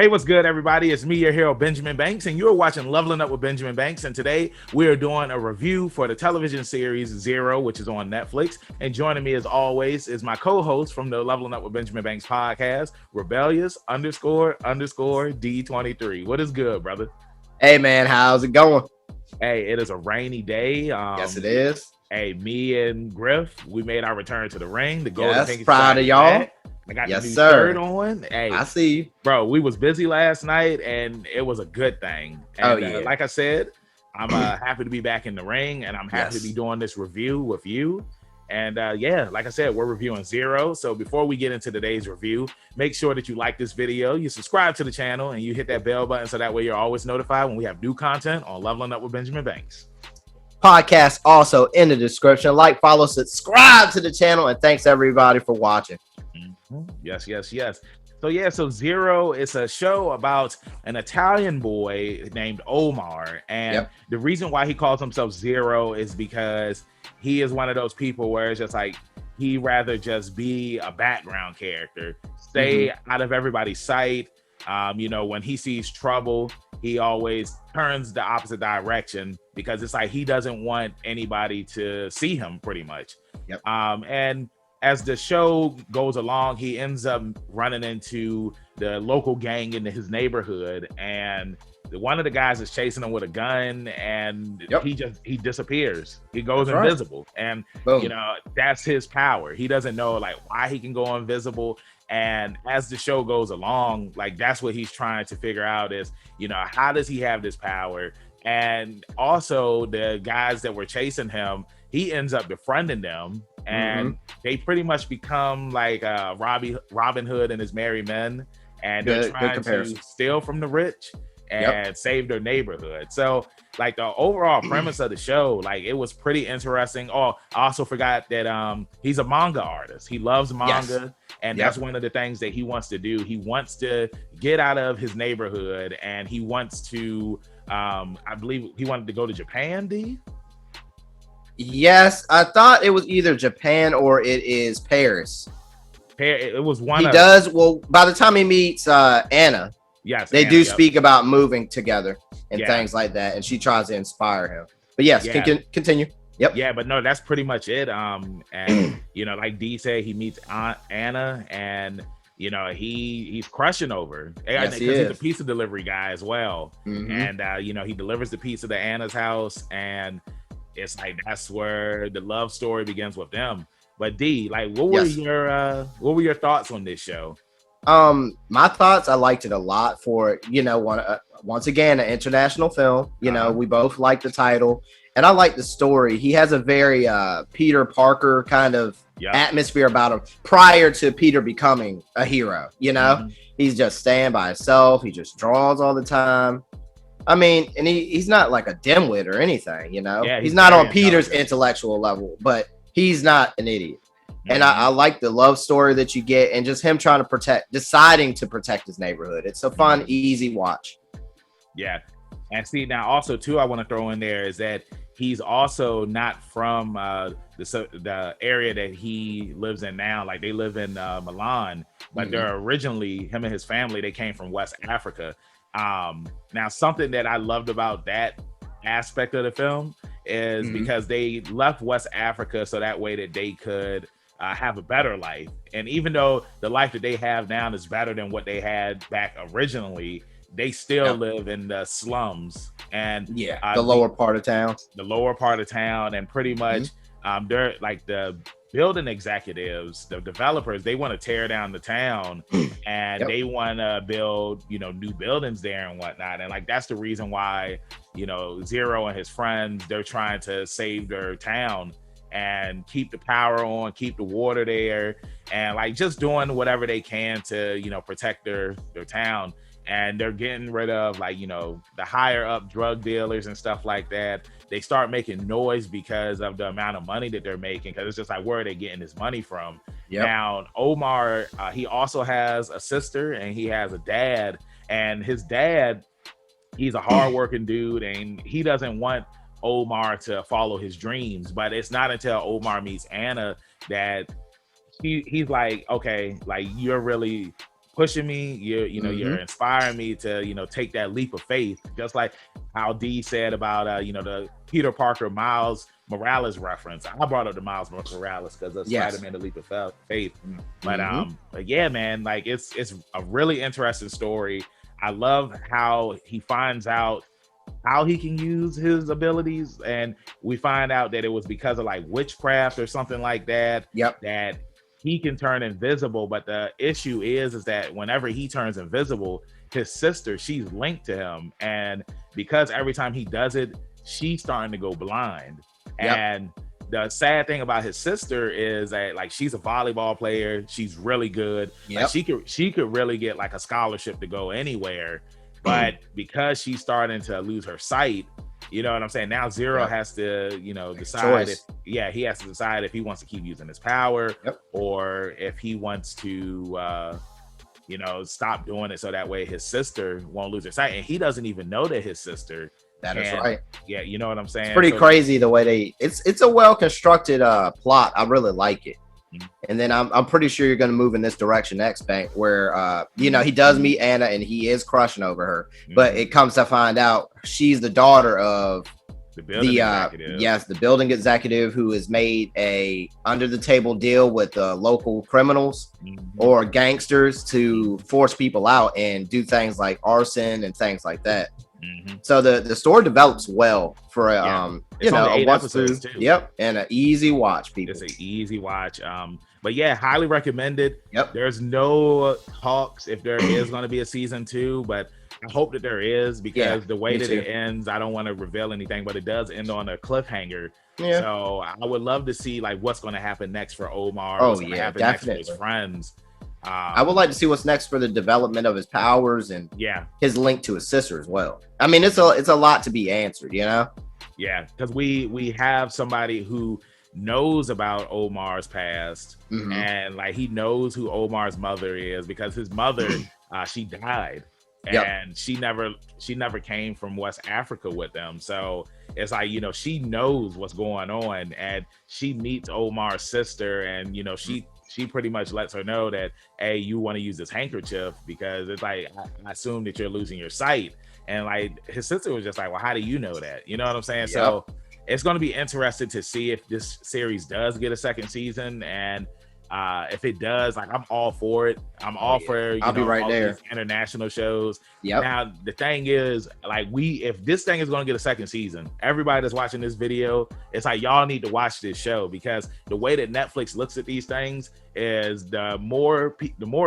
Hey, what's good, everybody? It's me, your hero, Benjamin Banks, and you're watching Leveling Up with Benjamin Banks. And today we are doing a review for the television series Zero, which is on Netflix. And joining me, as always, is my co-host from the Leveling Up with Benjamin Banks podcast, Rebellious _ D23. What is good, brother? Hey, man, how's it going? Hey, it is a rainy day. Yes, it is. Hey, me and Griff, we made our return to the ring. The Golden Pinky proud of y'all. I got yes, the new sir. shirt on. Hey, I see you. Bro, we was busy last night, and it was a good thing. And, like I said, I'm happy to be back in the ring, and I'm happy to be doing this review with you. And like I said, we're reviewing Zero. So before we get into today's review, make sure that you like this video, you subscribe to the channel, and you hit that bell button so that way you're always notified when we have new content on Leveling Up with Benjamin Banks. Podcast also in the description. Like, follow, subscribe to the channel, and thanks everybody for watching. Yes. So Zero is a show about an Italian boy named Omar, and the reason why he calls himself Zero is because he is one of those people where it's just like he rather just be a background character, stay out of everybody's sight. When he sees trouble, he always turns the opposite direction because it's like he doesn't want anybody to see him, pretty much. And as the show goes along, he ends up running into the local gang in his neighborhood, and one of the guys is chasing him with a gun, and he disappears. He goes invisible, and that's his power. He doesn't know like why he can go invisible. And as the show goes along, like that's what he's trying to figure out is, how does he have this power? And also the guys that were chasing him, he ends up befriending them, and they pretty much become like Robin Hood and his merry men, and they're trying to steal from the rich and save their neighborhood. So like the overall premise of the show, like it was pretty interesting. Oh, I also forgot that he's a manga artist. He loves manga, and that's one of the things that he wants to do. He wants to get out of his neighborhood, and he wants to I believe he wanted to go to Japan. Yes, I thought it was either Japan or it is Paris. It was one. He does. Well, by the time he meets Anna, they do speak about moving together and things like that, and she tries to inspire him. But yes, continue. Yeah, but no, that's pretty much it. And like D said, he meets Aunt Anna, and he's crushing over because he's a pizza delivery guy as well. And he delivers the pizza to Anna's house, and it's like that's where the love story begins with them. But D, like, what were your thoughts on this show? My thoughts, I liked it a lot for once again an international film. We both like the title, and I like the story. He has a very Peter Parker kind of atmosphere about him prior to Peter becoming a hero. He's just staying by himself. He just draws all the time. I mean, and he's not like a dimwit or anything, he's not on Peter's intellectual level, but he's not an idiot. And I like the love story that you get, and just him deciding to protect his neighborhood. It's a fun, easy watch. Yeah. And see, now also too, I want to throw in there is that he's also not from the area that he lives in now. Like they live in Milan, but they're originally, him and his family, they came from West Africa. Now something that I loved about that aspect of the film is because they left West Africa so that way that they could have a better life. And even though the life that they have now is better than what they had back originally, they still live in the slums and the lower part of town. And pretty much they're like the building executives, the developers, they want to tear down the town and they want to build, new buildings there and whatnot. And like, that's the reason why, Zero and his friends, they're trying to save their town and keep the power on, keep the water there, and like just doing whatever they can to, protect their town. And they're getting rid of the higher up drug dealers and stuff like that. They start making noise because of the amount of money that they're making, because it's just like, where are they getting this money from? Now, Omar, he also has a sister and he has a dad, and his dad, he's a hardworking dude, and he doesn't want Omar to follow his dreams. But it's not until Omar meets Anna that he's like, okay, like you're really pushing me. You're inspiring me to take that leap of faith, just like how D said about the Peter Parker Miles Morales reference. I brought up the Miles Morales because of Spider-Man: The Leap of Faith. But yeah, man, like it's a really interesting story. I love how he finds out how he can use his abilities, and we find out that it was because of like witchcraft or something like that. That he can turn invisible, but the issue is that whenever he turns invisible, his sister, she's linked to him, and because every time he does it, she's starting to go blind. And the sad thing about his sister is that like she's a volleyball player, she's really good. Like, she could really get like a scholarship to go anywhere, but because she's starting to lose her sight, you know what I'm saying? Now Zero has to, decide he has to decide if he wants to keep using his power or if he wants to stop doing it so that way his sister won't lose her sight. And he doesn't even know that his sister. That is right. Yeah, you know what I'm saying? It's pretty crazy the way it's a well constructed plot. I really like it. And then I'm pretty sure you're going to move in this direction next, Bank, where he does meet Anna and he is crushing over her, but it comes to find out she's the daughter of the building executive who has made a under the table deal with local criminals or gangsters to force people out and do things like arson and things like that. So the story develops well for a 8 episodes too. And an easy watch, people. It's an easy watch. But yeah, highly recommended. There's no talks if there is going to be a season 2, but I hope that there is, because the way that it ends, I don't want to reveal anything, but it does end on a cliffhanger. So I would love to see like what's going to happen next for Omar. What's going to happen next for his friends. I would like to see what's next for the development of his powers and his link to his sister as well. I mean, it's a lot to be answered, because we have somebody who knows about Omar's past, and like he knows who Omar's mother is, because his mother she died, and she never came from West Africa with them. So it's like, she knows what's going on, and she meets Omar's sister, and she pretty much lets her know that, hey, you want to use this handkerchief because it's like, I assume that you're losing your sight. And like his sister was just like, well, how do you know that? You know what I'm saying? So it's going to be interesting to see if this series does get a second season. And if it does, like, I'm all for it. I'm all for, I'll be right there. International shows. Now, the thing is, like, if this thing is going to get a second season, everybody that's watching this video, it's like, y'all need to watch this show, because the way that Netflix looks at these things is the more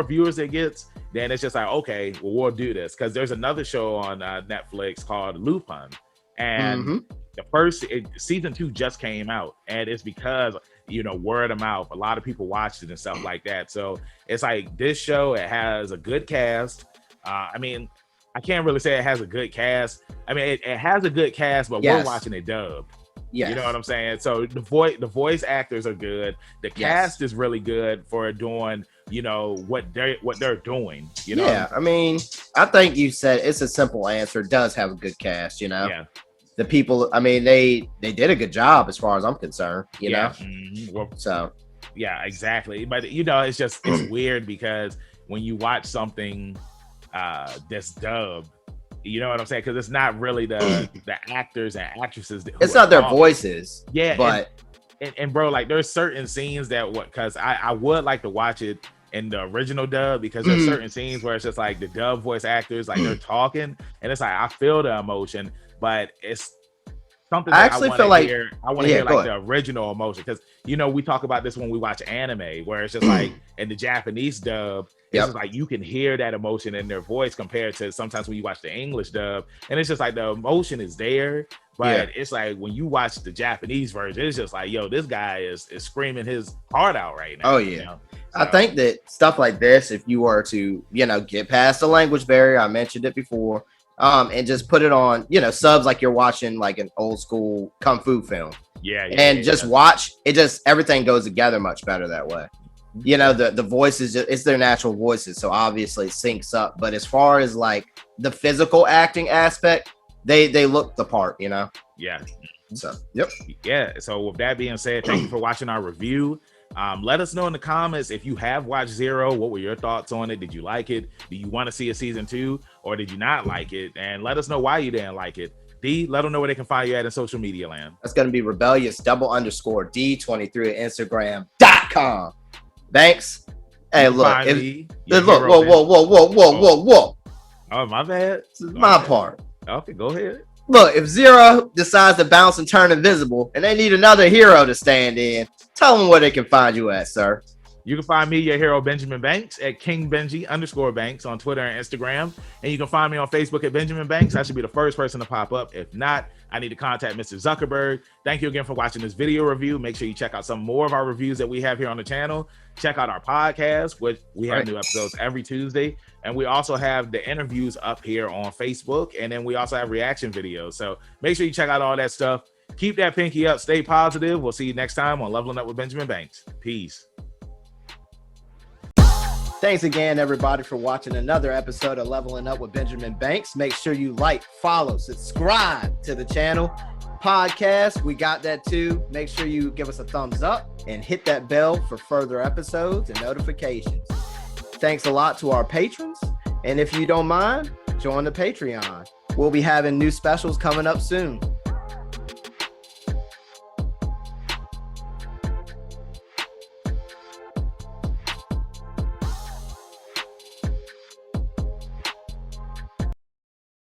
viewers it gets, then it's just like, okay, well, we'll do this. Because there's another show on Netflix called Lupin, and the first season 2 just came out, and it's because word of mouth, a lot of people watched it and stuff like that. So it's like, this show, it has a good cast. I mean, I can't really say it has a good cast. I mean, it has a good cast, but we're watching it dubbed. You know what I'm saying? So the voice actors are good. The cast is really good for doing, what they're doing. I mean, I think you said it's a simple answer. It does have a good cast. The people, I mean, they did a good job as far as I'm concerned. You know. Well, so yeah, exactly. But it's weird, because when you watch something that's dubbed, you know what I'm saying? Because it's not really the actors and actresses. It's not their voices. Yeah, but and bro, like, there's certain scenes because I would like to watch it in the original dub, because there's certain scenes where it's just like the dub voice actors, like, they're talking, and it's like, I feel the emotion, but it's something I actually feel like I want to hear like the original emotion, because we talk about this when we watch anime, where it's just like in the Japanese dub, it's just like you can hear that emotion in their voice compared to sometimes when you watch the English dub, and it's just like the emotion is there, but it's like when you watch the Japanese version, it's just like, yo, this guy is screaming his heart out right now. So, I think that stuff like this, if you were to get past the language barrier, I mentioned it before, and just put it on subs, like you're watching like an old school kung fu film, watch it, just everything goes together much better that way. The voices, it's their natural voices, so obviously it syncs up, but as far as like the physical acting aspect, they look the part. So so with that being said, thank you for watching our review. Let us know in the comments if you have watched Zero. What were your thoughts on it? Did you like it? Do you want to see a season 2, or did you not like it? And let us know why you didn't like it. D, let them know where they can find you at in social media land. That's going to be rebellious_D23 at Instagram.com. Banks. Hey, look. Whoa. Oh, my bad. This is my part. Okay, go ahead. Look, if Zero decides to bounce and turn invisible and they need another hero to stand in, tell them where they can find you at, sir. You can find me, your hero, Benjamin Banks, at KingBenji_Banks on Twitter and Instagram. And you can find me on Facebook at Benjamin Banks. I should be the first person to pop up. If not, I need to contact Mr. Zuckerberg. Thank you again for watching this video review. Make sure you check out some more of our reviews that we have here on the channel. Check out our podcast, which we have new episodes every Tuesday. And we also have the interviews up here on Facebook. And then we also have reaction videos. So make sure you check out all that stuff. Keep that pinky up. Stay positive. We'll see you next time on Leveling Up with Benjamin Banks. Peace. Thanks again, everybody, for watching another episode of Leveling Up with Benjamin Banks. Make sure you like, follow, subscribe to the channel. Podcast, we got that too. Make sure you give us a thumbs up and hit that bell for further episodes and notifications. Thanks a lot to our patrons. And if you don't mind, join the Patreon. We'll be having new specials coming up soon.